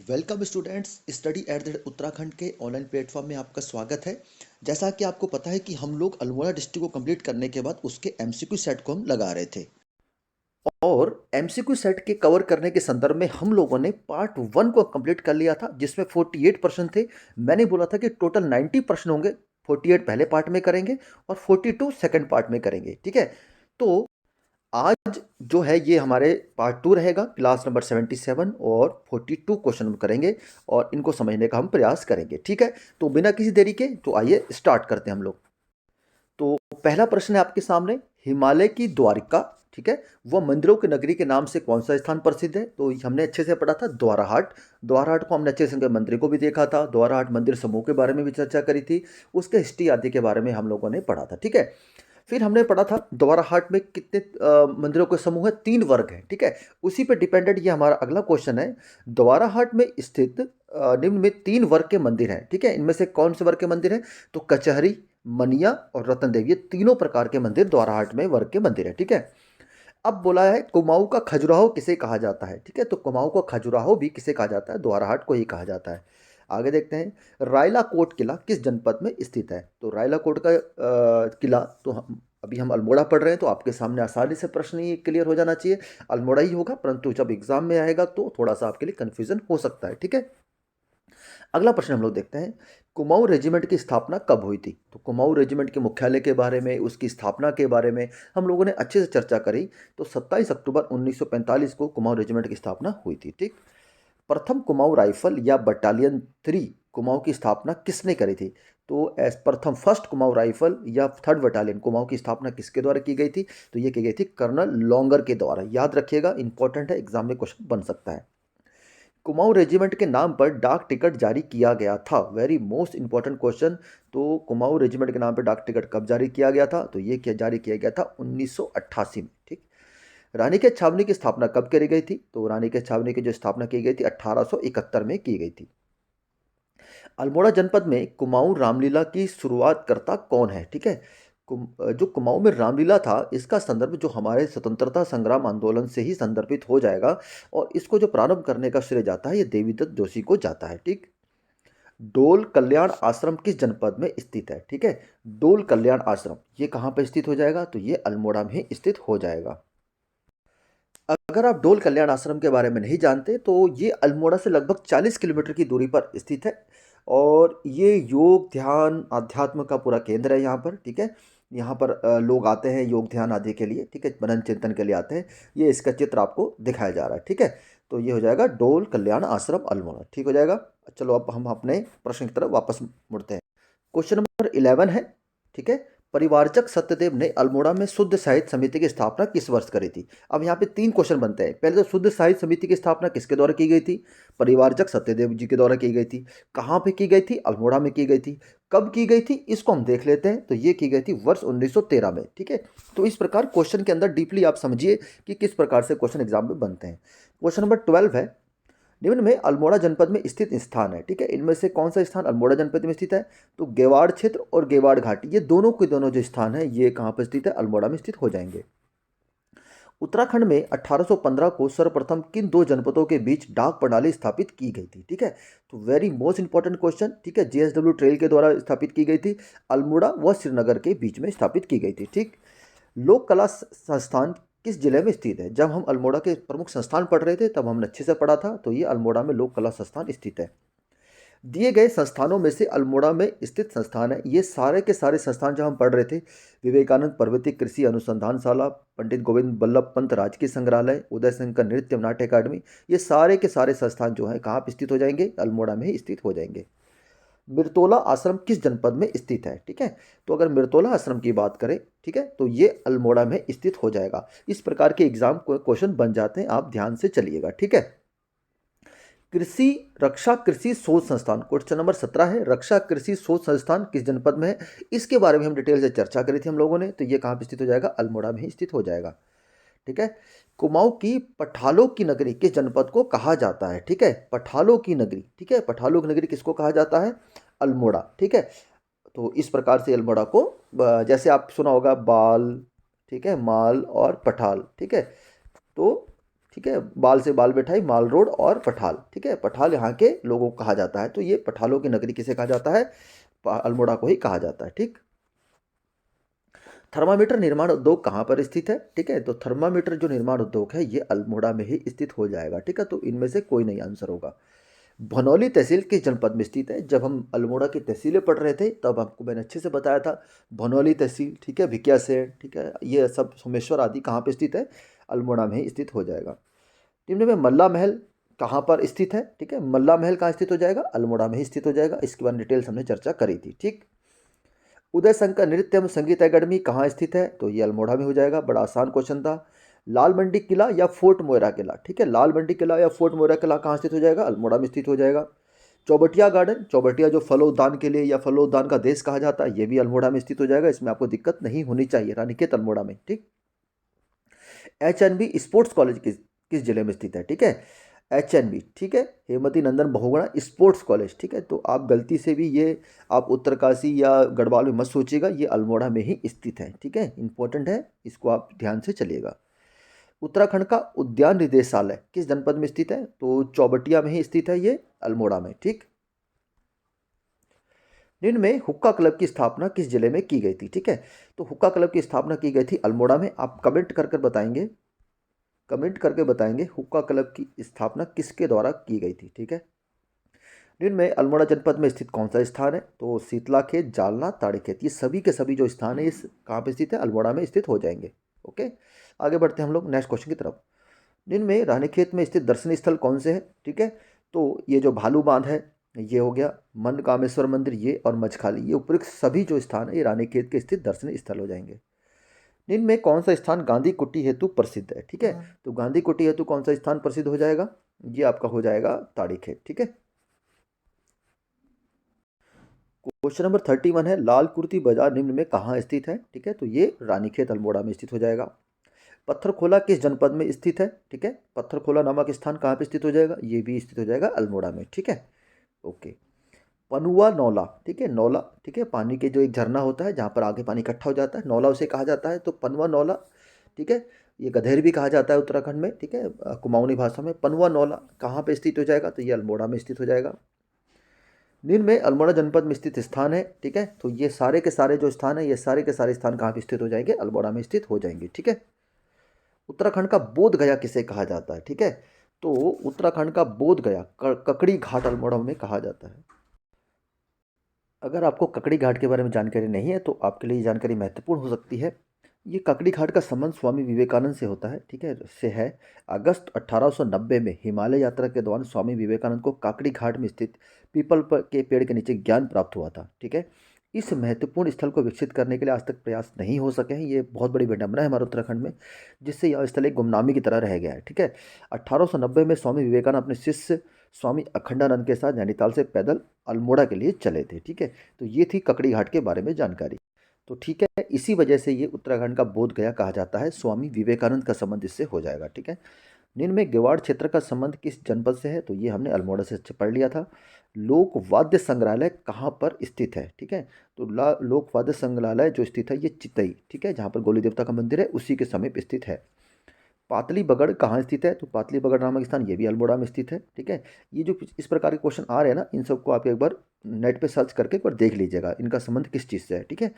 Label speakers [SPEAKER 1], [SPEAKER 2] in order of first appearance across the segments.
[SPEAKER 1] Welcome students, study at the Uttarakhand के online platform में आपका स्वागत है। जैसा कि आपको पता है कि हम लोग अल्मोड़ा डिस्ट्रिक्ट को कंप्लीट करने के बाद उसके एमसीक्यू सेट को हम लगा रहे थे और एमसीक्यू सेट के कवर करने के संदर्भ में हम लोगों ने पार्ट 1 को कंप्लीट कर लिया था, जिसमें 48% थे। मैंने बोला था कि टोटल 90% होंगे। 48 पहले पार्ट में करेंगे और 42 सेकंड पार्ट में करेंगे। ठीक है, तो आज जो है ये हमारे पार्ट 2 रहेगा। क्लास नंबर 77 और 42 क्वेश्चन हम करेंगे और इनको समझने का हम प्रयास करेंगे। ठीक है, तो बिना किसी देरी के तो आइए स्टार्ट करते हैं हम लोग। तो पहला प्रश्न है आपके सामने, हिमालय की द्वारिका, ठीक है, वह मंदिरों की नगरी के नाम से कौन सा स्थान प्रसिद्ध है? तो हमने अच्छे से पढ़ा था द्वाराहाट। द्वाराहाट को हमने अच्छे से मंदिर को भी देखा था, द्वाराहाट मंदिर समूह के बारे में भी चर्चा करी थी, उसके हिस्ट्री आदि के बारे में हम लोगों ने पढ़ा था। ठीक है, फिर हमने पढ़ा था द्वाराहाट में कितने मंदिरों के समूह है, 3 वर्ग है। ठीक है, उसी पे डिपेंडेंट ये हमारा अगला क्वेश्चन है। द्वाराहाट में स्थित निम्न में 3 वर्ग के मंदिर हैं। ठीक है, इनमें से कौन से वर्ग के मंदिर हैं? तो कचहरी, मनिया और रतन देव, ये तीनों प्रकार के मंदिर द्वाराहाट में वर्ग के मंदिर है। ठीक है, अब बोला है कुमाऊं का खजुराहो किसे कहा जाता है? ठीक है, तो कुमाऊं का खजुराहो भी किसे कहा जाता है? द्वाराहाट को ही कहा जाता है। आगे देखते हैं, रायला कोट किला किस जनपद में स्थित है? तो रायला कोट का किला, तो अभी हम अल्मोड़ा पढ़ रहे हैं, तो आपके सामने आसानी से प्रश्न ये क्लियर हो जाना चाहिए, अल्मोड़ा ही होगा, परंतु जब एग्जाम में आएगा तो थोड़ा सा आपके लिए कन्फ्यूजन हो सकता है। ठीक है, अगला प्रश्न हम लोग देखते हैं, कुमाऊं रेजिमेंट की स्थापना कब हुई थी? तो कुमाऊं रेजिमेंट के मुख्यालय के बारे में, उसकी स्थापना के बारे में हम लोगों ने अच्छे से चर्चा करी। तो 27 अक्टूबर 1945 को कुमाऊं रेजिमेंट की स्थापना हुई थी। ठीक, प्रथम कुमाऊं राइफल या बटालियन 3 कुमाऊं की स्थापना किसने करी थी? तो एस प्रथम फर्स्ट कुमाऊं राइफल या थर्ड बटालियन कुमाऊं की स्थापना किसके द्वारा की गई थी? तो ये की गई थी कर्नल लॉन्गर के द्वारा। याद रखिएगा, इंपॉर्टेंट है, एग्जाम में क्वेश्चन बन सकता है। कुमाऊं रेजिमेंट के नाम पर डाक टिकट जारी किया गया था, वेरी मोस्ट इंपॉर्टेंट क्वेश्चन। तो कुमाऊं रेजिमेंट के नाम पर डाक टिकट कब जारी किया गया था? तो ये क्या जारी किया गया था 1988 में। ठीक, रानी के छावनी की स्थापना कब करी गई थी? तो रानी के छावनी की जो स्थापना की गई थी 1871 में की गई थी। अल्मोड़ा जनपद में कुमाऊं रामलीला की शुरुआत करता कौन है? ठीक है, जो कुमाऊं में रामलीला था, इसका संदर्भ जो हमारे स्वतंत्रता संग्राम आंदोलन से ही संदर्भित हो जाएगा और इसको जो प्रारंभ करने का श्रेय जाता है ये देवीदत्त जोशी को जाता है। ठीक, डोल कल्याण आश्रम किस जनपद में स्थित है? ठीक है, डोल कल्याण आश्रम ये कहाँ पर स्थित हो जाएगा? तो ये अल्मोड़ा में ही स्थित हो जाएगा। अगर आप डोल कल्याण आश्रम के बारे में नहीं जानते तो ये अल्मोड़ा से लगभग 40 किलोमीटर की दूरी पर स्थित है और ये योग ध्यान अध्यात्म का पूरा केंद्र है यहाँ पर। ठीक है, यहाँ पर लोग आते हैं योग ध्यान आदि के लिए। ठीक है, मनन चिंतन के लिए आते हैं। ये इसका चित्र आपको दिखाया जा रहा है। ठीक है, तो ये हो जाएगा डोल कल्याण आश्रम अल्मोड़ा। ठीक हो जाएगा। चलो अब हम अपने प्रश्न की तरफ वापस मुड़ते हैं। क्वेश्चन नंबर 11 है। ठीक है, परिवारचक सत्यदेव ने अल्मोड़ा में शुद्ध साहित्य समिति की स्थापना किस वर्ष करी थी? अब यहाँ पे 3 क्वेश्चन बनते हैं। पहले तो शुद्ध साहित्य समिति की स्थापना किसके द्वारा की गई थी? परिवारचक सत्यदेव जी के द्वारा की गई थी। कहाँ पे की गई थी? अल्मोड़ा में की गई थी। कब की गई थी इसको हम देख लेते हैं। तो ये की गई थी वर्ष 1913 में। ठीक है, तो इस प्रकार क्वेश्चन के अंदर डीपली आप समझिए कि किस प्रकार से क्वेश्चन एग्जाम में बनते हैं। क्वेश्चन नंबर 12 है, निम्न में अल्मोड़ा जनपद में स्थित स्थान है। ठीक है, इनमें से कौन सा स्थान अल्मोड़ा जनपद में स्थित है? तो गेवाड़ क्षेत्र और गेवाड़ घाटी, ये दोनों के दोनों जो स्थान है ये कहाँ पर स्थित है? अल्मोड़ा में स्थित हो जाएंगे। उत्तराखंड में 1815 को सर्वप्रथम किन 2 जनपदों के बीच डाक प्रणाली स्थापित की गई थी? ठीक है, तो वेरी मोस्ट इंपॉर्टेंट क्वेश्चन। ठीक है, जेएसडब्ल्यू ट्रेल के द्वारा स्थापित की गई थी। अल्मोड़ा व श्रीनगर के बीच में स्थापित की गई थी। ठीक, लोक कला संस्थान किस जिले में स्थित है? जब हम अल्मोड़ा के प्रमुख संस्थान पढ़ रहे थे तब हमने अच्छे से पढ़ा था। तो ये अल्मोड़ा में लोक कला संस्थान स्थित है। दिए गए संस्थानों में से अल्मोड़ा में स्थित संस्थान है, ये सारे के सारे संस्थान जो हम पढ़ रहे थे, विवेकानंद पर्वतीय कृषि अनुसंधानशाला, पंडित गोविंद बल्लभ पंत राजकीय संग्रहालय, उदय शंकर नृत्य नाट्य अकादमी, ये सारे के सारे संस्थान जो हैं कहाँ पर स्थित हो जाएंगे? अल्मोड़ा में ही स्थित हो जाएंगे। मिर्तोला आश्रम किस जनपद में स्थित है? ठीक है, तो अगर मिर्तोला आश्रम की बात करें, ठीक है, तो ये अल्मोड़ा में स्थित हो जाएगा। इस प्रकार के एग्जाम क्वेश्चन बन जाते हैं, आप ध्यान से चलिएगा। ठीक है, कृषि रक्षा कृषि शोध संस्थान क्वेश्चन नंबर 17 है, रक्षा कृषि शोध संस्थान किस जनपद में है? इसके बारे में हम डिटेल से चर्चा करी थी हम लोगों ने। तो ये कहाँ पे स्थित हो जाएगा? अल्मोड़ा में ही स्थित हो जाएगा। ठीक है, कुमाऊं की पठालों की नगरी किस जनपद को कहा जाता है? ठीक है, पठालों की नगरी, ठीक है, पठालों की नगरी किसको कहा जाता है? अल्मोड़ा। ठीक है, तो इस प्रकार से अल्मोड़ा को जैसे आप सुना होगा बाल, ठीक है, माल और पठाल। ठीक है, तो ठीक है, बाल से बाल बैठाई, माल रोड और पठाल, ठीक है, पठाल यहाँ के लोगों को कहा जाता है। तो ये पठालों की नगरी किसे कहा जाता है? अल्मोड़ा को ही कहा जाता है। ठीक। थर्मामीटर निर्माण उद्योग कहाँ पर स्थित है? ठीक है, तो थर्मामीटर जो निर्माण उद्योग है ये अल्मोड़ा में ही स्थित हो जाएगा। ठीक है, तो इनमें से कोई नहीं आंसर होगा। भनौली तहसील किस जनपद में स्थित है? जब हम अल्मोड़ा की तहसीलें पढ़ रहे थे तब आपको मैंने अच्छे से बताया था। भनौली तहसील, ठीक है, भिकियासैंण, ठीक है, ये सब सोमेश्वर आदि कहाँ पे स्थित है? अल्मोड़ा में ही स्थित हो जाएगा। निम्न में मल्ला महल कहाँ पर स्थित है? ठीक है, मल्ला महल कहाँ स्थित हो जाएगा? अल्मोड़ा में ही स्थित हो जाएगा। इसके बारे में डिटेल्स हमने चर्चा करी थी। ठीक। उदय शंकर नृत्य एवं संगीत अकेडमी कहाँ स्थित है? तो ये अल्मोड़ा में हो जाएगा। बड़ा आसान क्वेश्चन था। लाल मंडी किला या फोर्ट मोयरा किला? ठीक है, लाल मंडी किला या फोर्ट मोयरा किला कहाँ स्थित हो जाएगा? अल्मोड़ा में स्थित हो जाएगा। चौबटिया गार्डन, चौबटिया जो फलोद्यान के लिए या फलोद्यान का देश कहा जाता है, ये भी अल्मोड़ा में स्थित हो जाएगा। इसमें आपको दिक्कत नहीं होनी चाहिए। रानीखेत अल्मोड़ा में। ठीक। HNB स्पोर्ट्स कॉलेज किस किस जिले में स्थित है? ठीक है, HNB, ठीक है, हेमवती नंदन बहुगुणा स्पोर्ट्स कॉलेज। ठीक है, तो आप गलती से भी ये आप उत्तरकाशी या गढ़वाल में मत सोचिएगा, ये अल्मोड़ा में ही स्थित है। ठीक है, इंपॉर्टेंट है, इसको आप ध्यान से चलिएगा। उत्तराखंड का उद्यान निदेशालय किस जनपद में स्थित है? तो चौबटिया में ही स्थित है, ये अल्मोड़ा में। ठीक। निम्न में हुक्का क्लब की स्थापना किस जिले में की गई थी? ठीक है, तो हुक्का क्लब की स्थापना की गई थी अल्मोड़ा में। आप कमेंट कर कर बताएंगे, कमेंट करके बताएंगे हुक्का क्लब की स्थापना किसके द्वारा की गई थी। ठीक है। निम्न में अल्मोड़ा जनपद में स्थित कौन सा स्थान है? तो शीतला खेत, जालना, ताड़ीखेत, ये सभी के सभी जो स्थान है इस कहाँ पे स्थित है? अल्मोड़ा में स्थित हो जाएंगे। ओके, आगे बढ़ते हैं हम लोग नेक्स्ट क्वेश्चन की तरफ। निम्न में रानीखेत में स्थित दर्शनीय स्थल कौन से हैं? ठीक है, तो ये जो भालू बांध है ये हो गया, मन कामेश्वर मंदिर ये, और मछखाली, ये उपयुक्त सभी जो स्थान है ये रानीखेत के स्थित दर्शनीय स्थल हो जाएंगे। निम्न में कौन सा स्थान गांधी कुटी हेतु प्रसिद्ध है? ठीक है, तो गांधी कुटी हेतु कौन सा स्थान प्रसिद्ध हो जाएगा? ये आपका हो जाएगा ताड़ीखेत। ठीक है। क्वेश्चन नंबर 31 है, लाल कुर्ती बाजार निम्न में कहाँ स्थित है? ठीक है, तो ये रानीखेत अल्मोड़ा में स्थित हो जाएगा। पत्थरखोला किस जनपद में स्थित है? ठीक है, पत्थरखोला नामक स्थान कहाँ पे स्थित हो जाएगा? ये भी स्थित हो जाएगा अल्मोड़ा में। ठीक है। ओके। पनुआ नौला, ठीक है, नौला, ठीक है, पानी के जो एक झरना होता है जहाँ पर आगे पानी इकट्ठा हो जाता है, नौला उसे कहा जाता है। तो पनुआ नौला, ठीक है, ये गधेर भी कहा जाता है उत्तराखंड में। ठीक है, कुमाऊनी भाषा में। पनुआ नौला कहाँ पे स्थित हो जाएगा? तो ये अल्मोड़ा में स्थित हो जाएगा। निम्न में अल्मोड़ा जनपद में स्थित स्थान है। ठीक है, तो ये सारे के सारे जो स्थान है ये सारे के सारे स्थान कहाँ पे स्थित हो जाएंगे? अल्मोड़ा में स्थित हो जाएंगे। ठीक है। उत्तराखंड का बोध गया किसे कहा जाता है? ठीक है, तो उत्तराखंड का बोध गया ककड़ी घाट अल्मोड़ा में कहा जाता है। अगर आपको ककड़ी घाट के बारे में जानकारी नहीं है तो आपके लिए ये जानकारी महत्वपूर्ण हो सकती है। ये ककड़ी घाट का संबंध स्वामी विवेकानंद से होता है। ठीक है, से है। अगस्त 1890 में हिमालय यात्रा के दौरान स्वामी विवेकानंद को काकड़ी घाट में स्थित के पेड़ के नीचे ज्ञान प्राप्त हुआ था। ठीक है, इस महत्वपूर्ण स्थल को विकसित करने के लिए आज तक प्रयास नहीं हो सके हैं। ये बहुत बड़ी विडंबना है हमारे उत्तराखंड में, जिससे यह स्थल एक गुमनामी की तरह रह गया है। ठीक है, 1890 में स्वामी विवेकानंद अपने शिष्य स्वामी अखंडानंद के साथ नैनीताल से पैदल अल्मोड़ा के लिए चले थे। ठीक है, तो ये थी ककड़ी घाट के बारे में जानकारी। तो ठीक है, इसी वजह से ये उत्तराखंड का बोध गया कहा जाता है। स्वामी विवेकानंद का संबंध इससे हो जाएगा। ठीक है। निम्न में गेवाड़ क्षेत्र का संबंध किस जनपद से है? तो ये हमने अल्मोड़ा से अच्छे पढ़ लिया था। लोक वाद्य संग्रहालय कहाँ पर स्थित है? ठीक है, तो लोक वाद्य संग्रहालय जो स्थित है ये चितई, ठीक है, जहाँ पर गोली देवता का मंदिर है उसी के समीप स्थित है। पातली बगड़ कहाँ स्थित है? तो पातली बगड़ नामक स्थान ये भी अल्मोड़ा में स्थित है। ठीक है, ये जो इस प्रकार के क्वेश्चन आ रहे हैं ना, इन सबको आप एक बार नेट पे सर्च करके एक बार देख लीजिएगा इनका संबंध किस चीज़ से है। ठीक है,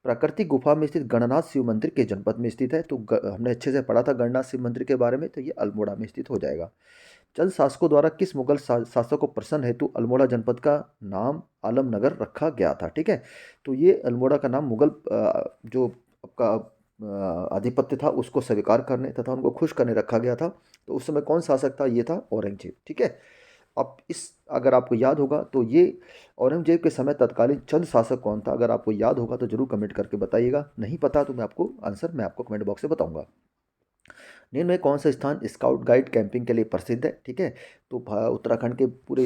[SPEAKER 1] प्राकृतिक गुफा में स्थित गणनाथ शिव मंदिर के जनपद में स्थित है। तो हमने अच्छे से पढ़ा था गणनाथ शिव मंदिर के बारे में, तो ये अल्मोड़ा में स्थित हो जाएगा। चंद शासकों द्वारा किस मुगल शासक को प्रसन्न हेतु अल्मोड़ा जनपद का नाम आलमनगर रखा गया था? ठीक है, तो ये अल्मोड़ा का नाम मुगल जो आपका आधिपत्य था उसको स्वीकार करने तथा उनको खुश करने रखा गया था। तो उस समय कौन शासक था? ये था औरंगजेब। ठीक है, अब इस अगर आपको याद होगा तो ये औरंगजेब के समय तत्कालीन चंद शासक कौन था? अगर आपको याद होगा तो जरूर कमेंट करके बताइएगा। नहीं पता तो मैं आपको कमेंट बॉक्स में बताऊंगा। निम्न में कौन सा स्थान स्काउट गाइड कैंपिंग के लिए प्रसिद्ध है? ठीक है, तो उत्तराखंड के पूरे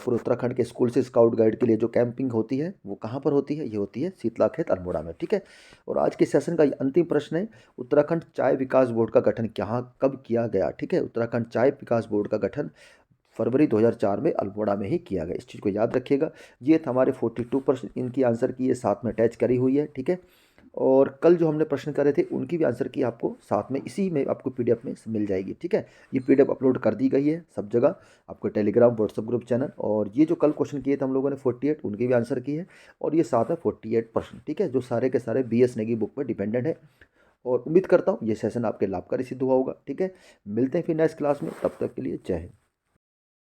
[SPEAKER 1] उत्तराखंड के स्कूल से स्काउट गाइड के लिए जो कैंपिंग होती है वो कहाँ पर होती है? ये होती है शीतला खेत अल्मोड़ा में। ठीक है, और आज के सेशन का ये अंतिम प्रश्न है, उत्तराखंड चाय विकास बोर्ड का गठन कहाँ कब किया गया? ठीक है, उत्तराखंड चाय विकास बोर्ड का गठन फरवरी 2004 में अल्मोड़ा में ही किया गया। इस चीज़ को याद रखिएगा। ये था हमारे 42% इनकी आंसर की, ये साथ में अटैच करी हुई है। ठीक है, और कल जो हमने प्रश्न करे थे उनकी भी आंसर की आपको साथ में इसी में आपको पीडीएफ में मिल जाएगी, ठीक है। ये पीडीएफ अपलोड कर दी गई है सब जगह, आपको टेलीग्राम व्हाट्सएप ग्रुप चैनल। और ये जो कल क्वेश्चन किए थे हम लोगों ने 48, उनके भी आंसर की है। और ये साथ में 48 प्रश्न, ठीक है, जो सारे के सारे BS नेगी बुक पर डिपेंडेंट है। और उम्मीद करता हूँ ये सेशन आपके लाभकारी सिद्ध हुआ होगा, ठीक है। मिलते हैं फिर नेक्स्ट क्लास में, तब तक के लिए जय हिंद।